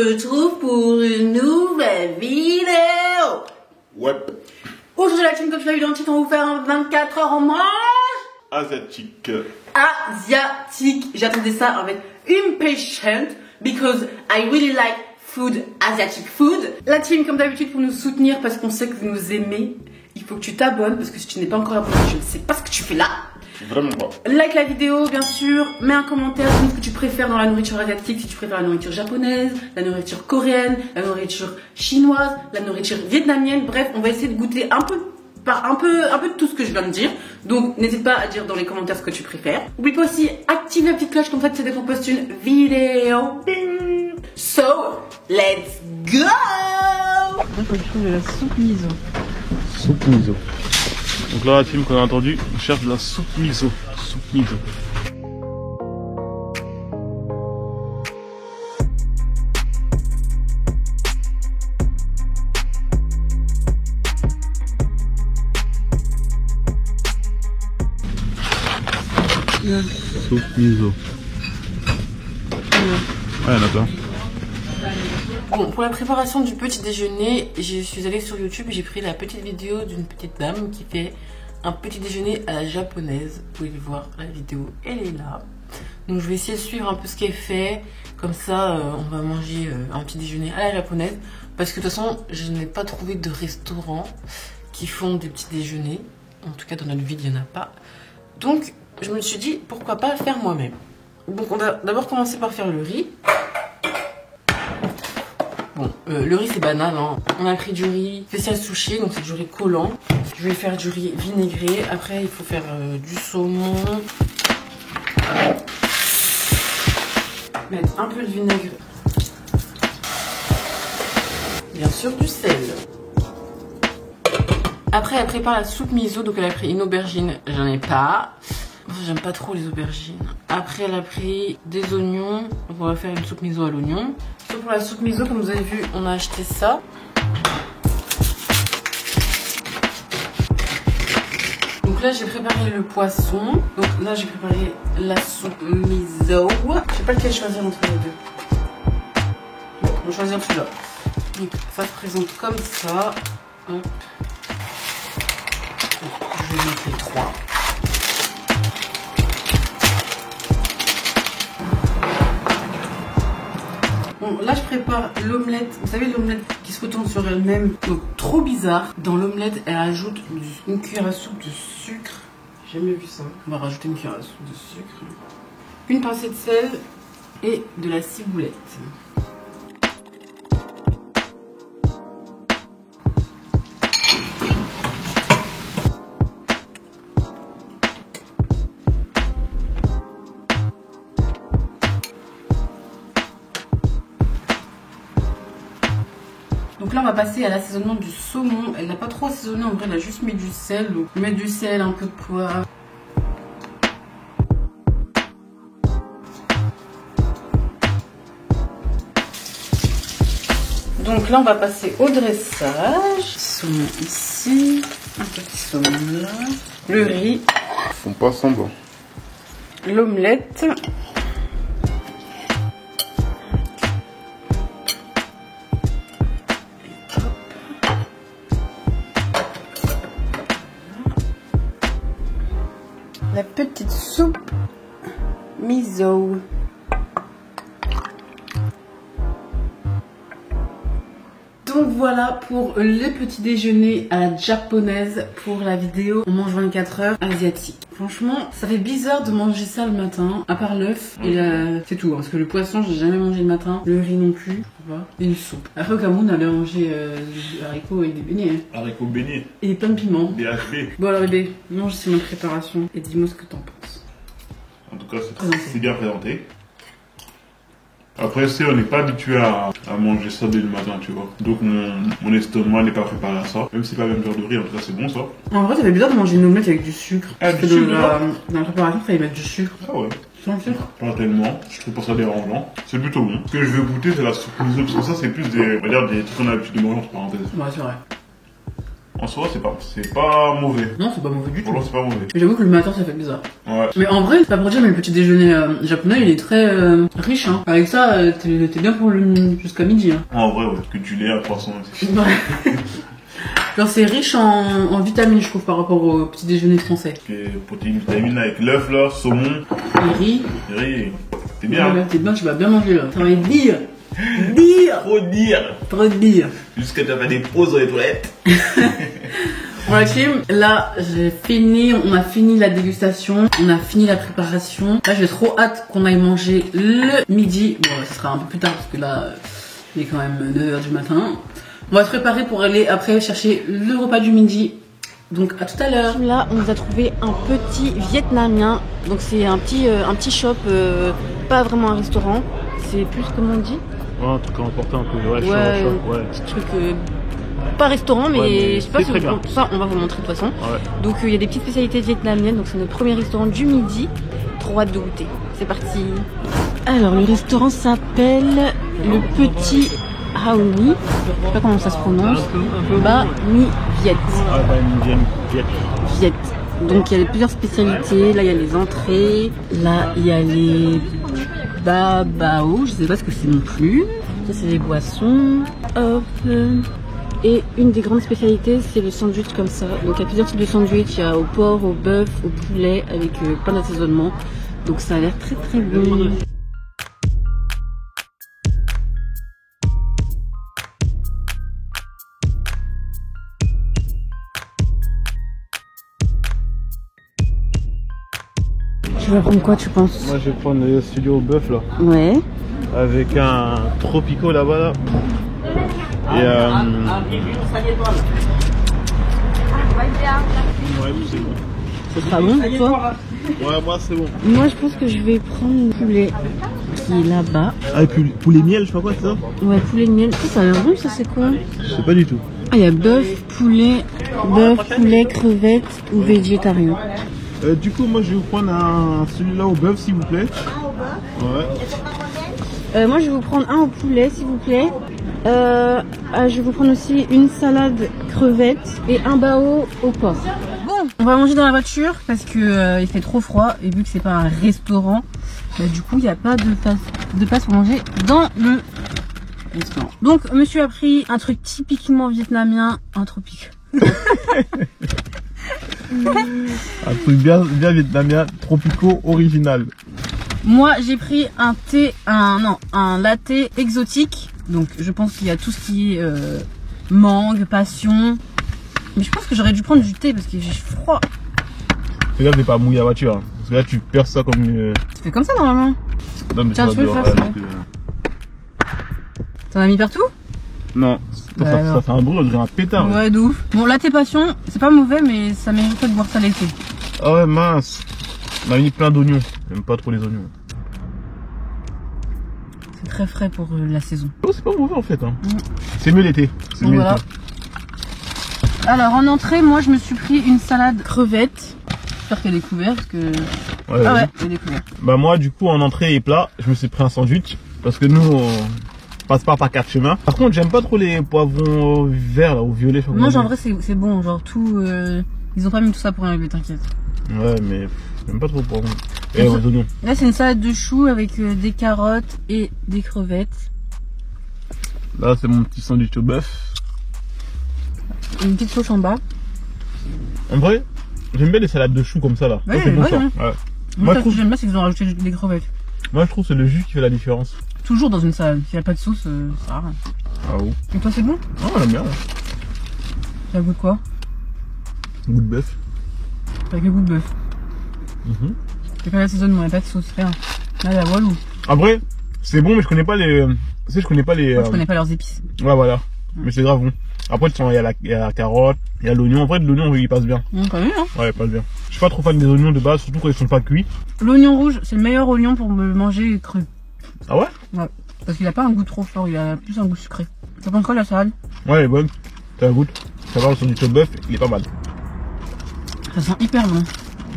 retrouve pour une nouvelle vidéo. Ouais. Aujourd'hui la team, comme tu l'as vu dans le titre, on va vous faire un 24 heures en mange Asiatique. asiatique. J'attendais ça avec impatient because I really like food, Asiatic food. La team, comme d'habitude, pour nous soutenir parce qu'on sait que vous nous aimez, il faut que tu t'abonnes parce que si tu n'es pas encore abonné, je ne sais pas ce que tu fais là. Vraiment pas. Like la vidéo, bien sûr. Mets un commentaire, dis ce que tu préfères dans la nourriture asiatique. Si tu préfères la nourriture japonaise, la nourriture coréenne, la nourriture chinoise, la nourriture vietnamienne. Bref, on va essayer de goûter un peu de tout ce que je viens de dire. Donc, n'hésite pas à dire dans les commentaires ce que tu préfères. N'oublie pas aussi, active la petite cloche comme ça, tu sais dès qu'on poste une vidéo. So, let's go! Il faut que je trouve de la soupe miso. Soupe miso. Donc là, la team qu'on a entendu, on cherche de la soupe miso. Soupe miso. Soupe miso. Ouais, il y en a plein. Bon, pour la préparation du petit déjeuner, je suis allée sur YouTube et j'ai pris la petite vidéo d'une petite dame qui fait un petit déjeuner à la japonaise. Vous pouvez voir la vidéo, elle est là. Donc je vais essayer de suivre un peu ce qu'elle fait. Comme ça, on va manger un petit déjeuner à la japonaise. Parce que de toute façon, je n'ai pas trouvé de restaurant qui font des petits déjeuners. En tout cas, dans notre ville, il n'y en a pas. Donc, je me suis dit, pourquoi pas faire moi-même. Donc on va d'abord commencer par faire le riz. Bon, le riz c'est banal, hein. On a pris du riz spécial sushi, donc c'est du riz collant. Je vais faire du riz vinaigré. Après il faut faire du saumon. Mettre un peu de vinaigre. Bien sûr du sel. Après elle prépare la soupe miso, donc elle a pris une aubergine, j'en ai pas. J'aime pas trop les aubergines. Après, elle a pris des oignons. Donc, on va faire une soupe miso à l'oignon. Pour la soupe miso, comme vous avez vu, on a acheté ça. Donc là, j'ai préparé le poisson. Donc là, j'ai préparé la soupe miso. Je sais pas lequel choisir entre les deux. Bon, on va choisir celui-là. Donc, ça se présente comme ça. Hop. Je vais mettre les trois. Bon, là je prépare l'omelette. Vous savez, l'omelette qui se retourne sur elle-même. Donc trop bizarre. Dans l'omelette, elle ajoute une cuillère à soupe de sucre. J'ai jamais vu ça. On va rajouter une cuillère à soupe de sucre. Une pincée de sel et de la ciboulette. Donc là on va passer à l'assaisonnement du saumon. Elle n'a pas trop assaisonné, en vrai elle a juste mis du sel. Donc mettre du sel, un peu de poivre. Donc là on va passer au dressage. Saumon ici, un petit saumon là. Le riz. Ils font pas semblant. L'omelette. La petite soupe miso. Donc voilà pour le petit déjeuner à la japonaise pour la vidéo On mange 24 heures asiatique. Franchement, ça fait bizarre de manger ça le matin, à part l'œuf et c'est tout. Hein, parce que le poisson, j'ai jamais mangé le matin, le riz non plus, et une soupe. Après au Cameroun, on allait manger des haricots et des beignets. Haricots beignets. Et plein de piments. Des HB. Bon alors bébé, mange c'est ma préparation et dis-moi ce que t'en penses. En tout cas, c'est bien présenté. Après, on n'est pas habitué à manger ça dès le matin, tu vois. Donc, mon estomac n'est pas préparé à ça. Même si c'est pas le même genre de riz, en tout cas, c'est bon ça. En vrai, ça fait bizarre de manger une omelette avec du sucre. Ah, parce du que sucre, dans la préparation, il fallait mettre du sucre. Ah ouais. Sans le sucre. Pas tellement. Je trouve pas ça dérangeant. C'est plutôt bon. Ce que je veux goûter, c'est la soupe miso. Parce que ça, c'est plus on va dire, des trucs qu'on a l'habitude de manger entre parenthèses. Ouais, c'est vrai. En soi, c'est pas mauvais. Non, c'est pas mauvais du tout. Pour l'heure, c'est pas mauvais. Mais j'avoue que le matin, ça fait bizarre. Ouais. Mais en vrai, c'est pas pour dire, mais le petit déjeuner japonais, il est très riche. Hein. Avec ça, t'es bien pour jusqu'à midi. Hein. En vrai, ouais. Que du lait, un croissant. Ouais. Genre, c'est riche en vitamines, je trouve, par rapport au petit déjeuner français. Protéines, vitamines avec l'œuf, là, saumon. Et riz. Riz. T'es bien. Ouais, t'es bien, tu vas bien manger là. Ça va être dire. Trop dire. Jusqu'à t'as fait des pauses dans les toilettes. Bon la team, là on a fini la dégustation, on a fini la préparation. Là j'ai trop hâte qu'on aille manger le midi. Bon ça sera un peu plus tard parce que là il est quand même 9h du matin. On va se préparer pour aller après chercher le repas du midi. Donc à tout à l'heure. Là on nous a trouvé un petit vietnamien. Donc c'est un petit shop, pas vraiment un restaurant. C'est plus comme on dit. Ouais, un truc à emporter un peu. Ouais, Ouais, ouais. petit truc pas restaurant, mais, mais je sais pas si ça on va vous montrer de toute façon. Ouais. Donc il y a des petites spécialités vietnamiennes, donc c'est notre premier restaurant du midi. Trop hâte de goûter. C'est parti. Alors le restaurant s'appelle le Petit Haomi. Je sais pas comment ça se prononce. Ba Mi Viet. Ah bah Viet. Viet. Donc il y a plusieurs spécialités. Là il y a les entrées. Là il y a les babao. Je sais pas ce que c'est non plus. Ça c'est les boissons. Hop. Et une des grandes spécialités, c'est le sandwich comme ça. Donc il y a plusieurs types de sandwich. Il y a au porc, au bœuf, au poulet, avec plein d'assaisonnements. Donc ça a l'air très très bon. Tu vas prendre quoi, tu penses? Moi je vais prendre le studio au bœuf là. Ouais. Avec un tropico là-bas là. Et Ouais, c'est bon. Ce sera bon pour toi? Ouais, moi c'est bon. Moi je pense que je vais prendre le poulet qui est là-bas. Ah, et puis poulet miel, je sais pas quoi, c'est ça? Ouais, poulet de miel. Ça a l'air bon, ça c'est quoi? Je sais pas du tout. Ah, il y a bœuf, poulet, crevettes ou végétarien. Du coup, moi je vais vous prendre celui-là au bœuf s'il vous plaît. Ouais. Moi je vais vous prendre un au poulet s'il vous plaît. Je vais vous prendre aussi une salade crevettes et un bao au porc. Bon, on va manger dans la voiture parce que il fait trop froid et vu que c'est pas un restaurant, bah, du coup il n'y a pas de place pour manger dans le restaurant. Donc monsieur a pris un truc typiquement vietnamien, un tropique. Un truc bien vietnamien, tropico original. Moi j'ai pris un latte exotique. Donc je pense qu'il y a tout ce qui est mangue, passion. Mais je pense que j'aurais dû prendre du thé parce que j'ai froid. Fais gaffe de pas mouiller la voiture. Hein. Parce que là tu perds ça comme une... Tu fais comme ça normalement. Non, mais tiens, tu peux le faire ça. T'en as mis partout? Non, ça fait un bruit, on dirait un pétard. Ouais, de ouf. Bon, latte passion, c'est pas mauvais, mais ça mériterait de boire ça l'été. Ah ouais, mince. On a mis plein d'oignons. J'aime pas trop les oignons. C'est très frais pour la saison. Oh, c'est pas mauvais en fait. Hein. C'est mieux l'été. C'est mieux voilà. l'été. Alors en entrée, moi je me suis pris une salade crevette. J'espère qu'elle est couverte parce que... Ouais, ah ouais, elle est couverte. Bah moi du coup en entrée et plat, je me suis pris un sandwich. Parce que nous on passe pas par 4 chemins. Par contre j'aime pas trop les poivrons verts là ou violets. Non, genre en vrai c'est bon, genre tout... Ils ont pas mis tout ça pour un bébé, t'inquiète. Ouais mais j'aime pas trop les poivrons. Et aux oignons. Là c'est une salade de choux avec des carottes et des crevettes. Là c'est mon petit sandwich au bœuf. Une petite sauce en bas. En vrai, j'aime bien les salades de choux comme ça là. Ouais, ça, c'est bon, ouais, ça. ouais. Ouais. Moi, ce que j'aime bien, c'est qu'ils ont rajouté des crevettes. Moi je trouve que c'est le jus qui fait la différence. Toujours dans une salade. S'il n'y a pas de sauce, ça sert à rien. Ah oui. Et toi, c'est bon? Ah j'aime bien. Ouais. Ça goûte quoi? Goût de bœuf. Avec le goût de bœuf. Il n'y a pas d'assaisonnement, il n'y a pas de sauce, rien. Là, la voilou. Après, c'est bon mais je connais pas les... Tu sais, je connais pas les... Moi, je connais pas leurs épices. Ouais voilà. Mais c'est grave bon. Après il y a la carotte, il y a l'oignon. En vrai l'oignon il passe bien. Pas vu, hein? Ouais il passe bien. Je suis pas trop fan des oignons de base, surtout quand ils sont pas cuits. L'oignon rouge, c'est le meilleur oignon pour me manger cru. Ah ouais? Ouais. Parce qu'il a pas un goût trop fort, il a plus un goût sucré. Ça pense quoi la salade? Ouais elle est bonne. T'as un goût. Ça va, le sandwich au bœuf, il est pas mal. Ça sent hyper bon.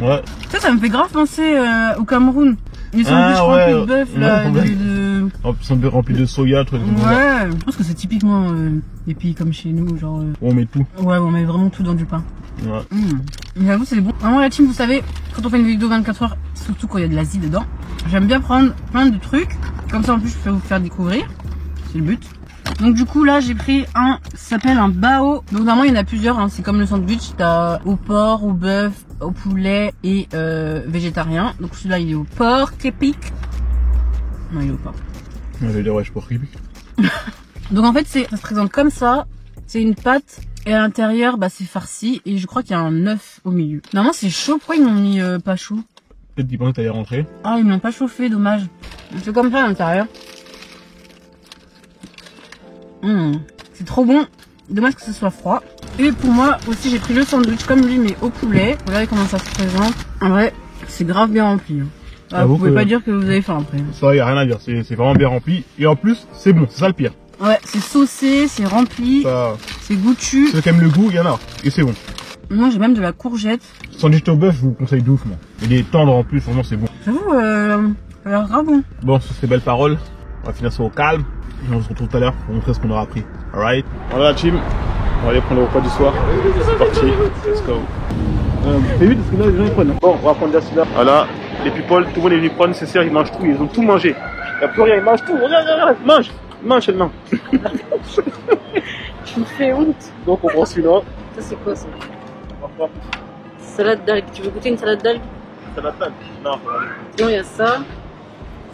Ouais. Ça me fait grave penser au Cameroun. Les sandwichs ouais. de bœuf là, Ouais, C'est rempli de soya, truc comme ça. Ouais, je pense que c'est typiquement des pays comme chez nous, genre. On met tout. Ouais, on met vraiment tout dans du pain. Ouais. Mais j'avoue, c'est bon. Vraiment, la team, vous savez, quand on fait une vidéo 24 heures, surtout quand il y a de l'Asie dedans, j'aime bien prendre plein de trucs. Comme ça, en plus, je peux vous faire découvrir. C'est le but. Donc du coup là j'ai pris un, ça s'appelle un bao. Donc normalement il y en a plusieurs, hein. C'est comme le sandwich, t'as au porc, au bœuf, au poulet et végétarien. Donc celui-là il est au porc, épic. Non il est au porc. On va dire ouais je porc épic. Donc en fait ça se présente comme ça, c'est une pâte et à l'intérieur bah c'est farci et je crois qu'il y a un œuf au milieu. Normalement c'est chaud, pourquoi ils m'ont mis pas chaud? Peut-être qu'ils pensaient que t'allais rentrer. Ah ils m'ont pas chauffé, dommage. C'est comme ça à l'intérieur. C'est trop bon, dommage que ce soit froid. Et pour moi aussi j'ai pris le sandwich comme lui mais au poulet. Regardez comment ça se présente. En vrai c'est grave bien rempli. Ah, vous pouvez pas dire que vous avez faim après. Ça y a rien à dire, c'est vraiment bien rempli. Et en plus c'est bon, c'est ça le pire. Ouais c'est saucé, c'est rempli, c'est goûtu. Ceux qui aiment le goût, il y en a. Et c'est bon. Moi j'ai même de la courgette. Sandwich au bœuf, je vous le conseille de ouf moi. Il est tendre en plus, vraiment c'est bon. J'avoue, ça a l'air grave bon. Bon, sur ces belles paroles, on va finir ça au calme. Et on se retrouve tout à l'heure pour montrer ce qu'on aura appris. Alright. Voilà la team. On va aller prendre le repas du soir. C'est parti. Let's go. Fais vite parce que là les gens ils prennent. Bon, on va prendre celui-là. Voilà. Les people, tout le monde est venu prendre, c'est sûr, ils mangent tout, ils ont tout mangé. Il n'y a plus rien, ils mangent tout. Regarde, mange seulement. Tu me fais honte. Donc on prend celui-là. Ça c'est quoi ça? Salade d'algues. Tu veux goûter une salade d'algues? Salade d'algues? Non, regardez. Sinon il y a ça.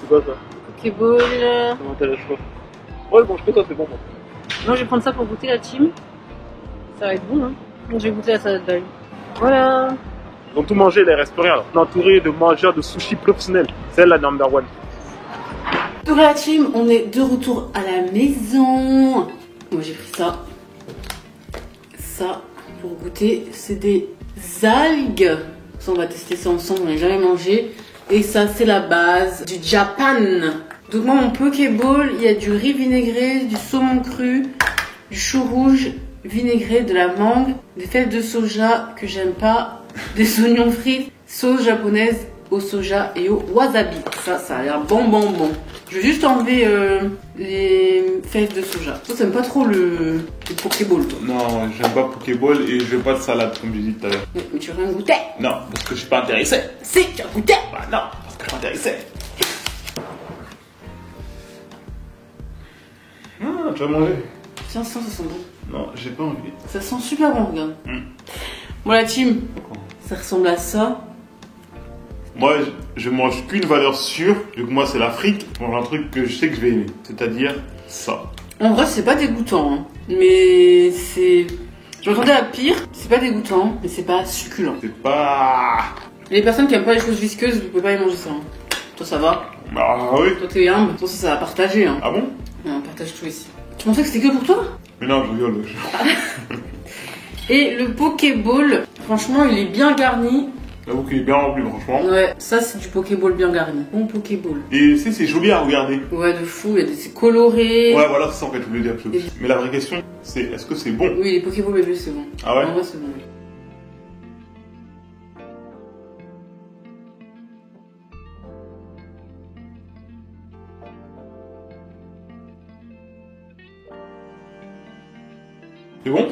C'est quoi ça? Pokéball. Ça m'intéresse pas. Ouais, bon, je peux toi, c'est bon. Moi je vais prendre ça pour goûter la team. Ça va être bon hein. Je vais goûter la salade d'algues. Voilà. Ils ont tout mangé, il ne reste plus rien. On est entouré de mangeurs de sushi professionnels. C'est la number one. Donc la team, on est de retour à la maison. Moi j'ai pris ça. Ça pour goûter, c'est des algues. Ça on va tester ça ensemble, on n'a jamais mangé. Et ça c'est la base du Japan. Donc moi mon pokéball, il y a du riz vinaigré, du saumon cru, du chou rouge vinaigré, de la mangue, des fèves de soja que j'aime pas, des oignons frits, sauce japonaise au soja et au wasabi. Ça a l'air bon. Je vais juste enlever les fèves de soja. Toi t'aimes pas trop le pokéball toi? Non, j'aime pas Pokéball et je veux pas de salade comme j'ai dit tout à l'heure. Mais tu veux rien goûter? Non, parce que je suis pas intéressé. Si, tu as goûté. Bah non, parce que je suis pas intéressé. Ah, tu vas manger? Tiens, ça sent bon. Non, j'ai pas envie. Ça sent super bon, regarde. Bon la team, ça ressemble à ça. Moi, je mange qu'une valeur sûre, vu que moi c'est l'Afrique, je mange un truc que je sais que je vais aimer, c'est-à-dire ça. En vrai, c'est pas dégoûtant, hein. Mais c'est... Je m'attendais à pire, c'est pas dégoûtant, mais c'est pas succulent. C'est pas... Les personnes qui aiment pas les choses visqueuses, vous pouvez pas y manger ça. Hein. Toi, ça va? Bah oui. Toi, t'es humble. Toi, ça va partager. Hein. Ah bon? Ouais, on partage tout ici. Tu pensais que c'était que pour toi? Mais non, je rigole. Et le Pokéball, franchement, il est bien garni. J'avoue qu'il est bien rempli, franchement. Ouais, ça, c'est du Pokéball bien garni. Bon Pokéball. Et c'est joli à regarder. Ouais, de fou, il y a c'est coloré. Ouais, voilà, c'est ça en fait, je voulais dire. Mais la vraie question, c'est est-ce que c'est bon? Oui, les Pokéball bébés, c'est bon. Ah ouais? En vrai, c'est bon. C'est bon?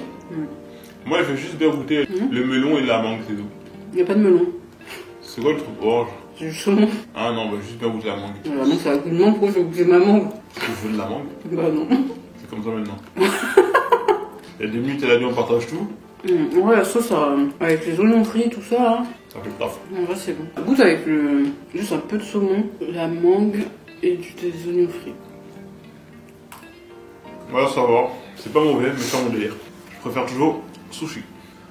Moi, je vais juste bien goûter le melon et la mangue, c'est tout. Il n'y a pas de melon. C'est quoi le truc orange? C'est du saumon. Ah non, bah juste bien goûter la mangue. Bah non, ça va goûter de mangue, pourquoi je vais goûter ma mangue? Parce que je veux de la mangue. Bah non. C'est comme ça maintenant. Il y a 2 minutes, elle a dit on partage tout. Ouais, la sauce avec les oignons frits, tout ça là. Ça fait le taf. En vrai, c'est bon. Goûte avec juste un peu de saumon, la mangue et des oignons frits. Voilà, ça va. C'est pas mauvais, mais c'est pas mon délire. Je préfère toujours sushi.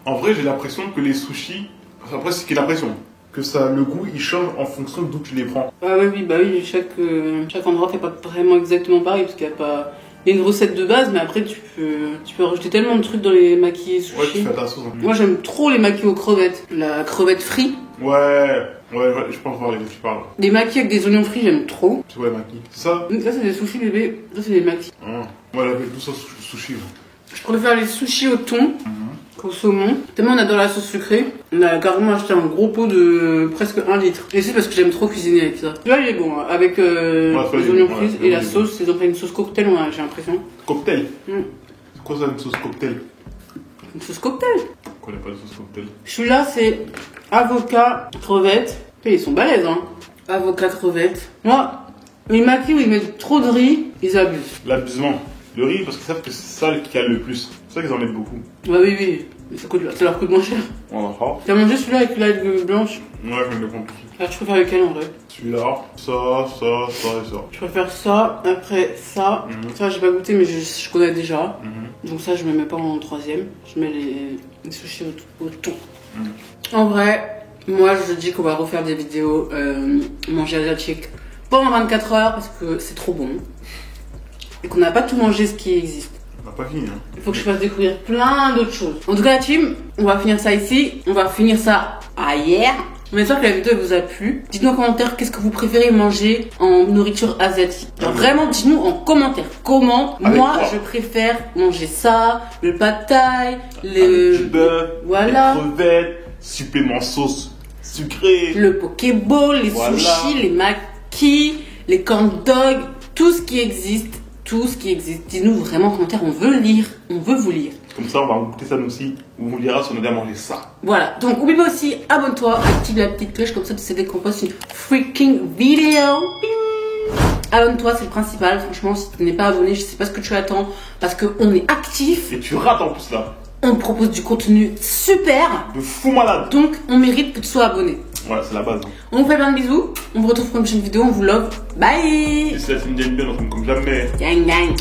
En vrai, j'ai l'impression que les sushis. Après, c'est qu'il a l'impression que ça, le goût il change en fonction d'où tu les prends. Ah oui, chaque endroit fait pas vraiment exactement pareil parce qu'il y a pas. Il y a une recette de base, mais après tu peux rajouter tellement de trucs dans les makis et sushi. Ouais, tu fais ta sauce. Moi j'aime trop les makis aux crevettes. La crevette frite. Ouais, je pense voir les que tu parles. Les makis avec des oignons frits, j'aime trop. C'est quoi les makis? C'est ça? Ça c'est des sushis bébé, ça c'est des makis. Moi, j'appelle tout ça sushi. Je préfère les sushis au thon Au saumon. Tellement on adore la sauce sucrée, on a carrément acheté un gros pot de presque 1 litre. Et c'est parce que j'aime trop cuisiner avec ça. Là il est bon, avec les oignons frites et la sauce, ils ont fait une sauce cocktail, j'ai l'impression. Cocktail C'est quoi ça une sauce cocktail? Une sauce cocktail? Je connais pas de sauce cocktail. Celui-là c'est avocat, crevettes. Et ils sont balèzes hein. Avocat, crevettes. Moi, les maquis où ils mettent trop de riz, ils abusent. L'abusement. Le riz, parce qu'ils savent que c'est ça qui cale le plus. C'est ça qu'ils en mettent beaucoup. Ouais, oui. Mais ça leur coûte moins cher. Voilà. T'as mangé celui-là avec l'algue blanche? Ouais, je me le comprends. Ah, tu préfères lequel en vrai? Celui-là, ça et ça. Je préfère ça, après ça. Ça, j'ai pas goûté, mais je connais déjà. Donc ça, je me mets pas en troisième. Je mets les sushis au thon. En vrai, moi, je dis qu'on va refaire des vidéos manger asiatique pendant 24 heures parce que c'est trop bon. Et qu'on n'a pas tout mangé ce qui existe. On n'a pas fini, hein. Il faut que je fasse découvrir plein d'autres choses. En tout cas, la team, on va finir ça ici. On va finir ça hier. On espère que la vidéo vous a plu. Dites-nous en commentaire qu'est-ce que vous préférez manger en nourriture asiatique. Genre vraiment, dites-nous en commentaire. Comment moi je préfère manger ça, le pad thai, du bœuf, voilà, les crevettes, supplément sauce sucrée, le pokéball, les sushis, les makis, les corn dogs, tout ce qui existe. Tout ce qui existe. Dites-nous vraiment en commentaire, on veut lire, on veut vous lire. Comme ça, on va goûter ça nous aussi. On vous dira si on a bien mangé ça. Voilà, donc oublie pas aussi, abonne-toi, active la petite cloche, comme ça tu sais dès qu'on poste une freaking vidéo. Abonne-toi, c'est le principal. Franchement, si tu n'es pas abonné, je sais pas ce que tu attends, parce qu'on est actif. Et tu rates en plus là. On propose du contenu super. De fou malade. Donc, on mérite que tu sois abonné. Ouais, c'est la base. On vous fait plein de bisous. On vous retrouve pour une prochaine vidéo. On vous love. Bye. Et si la team bien, on comme jamais. Gang gang.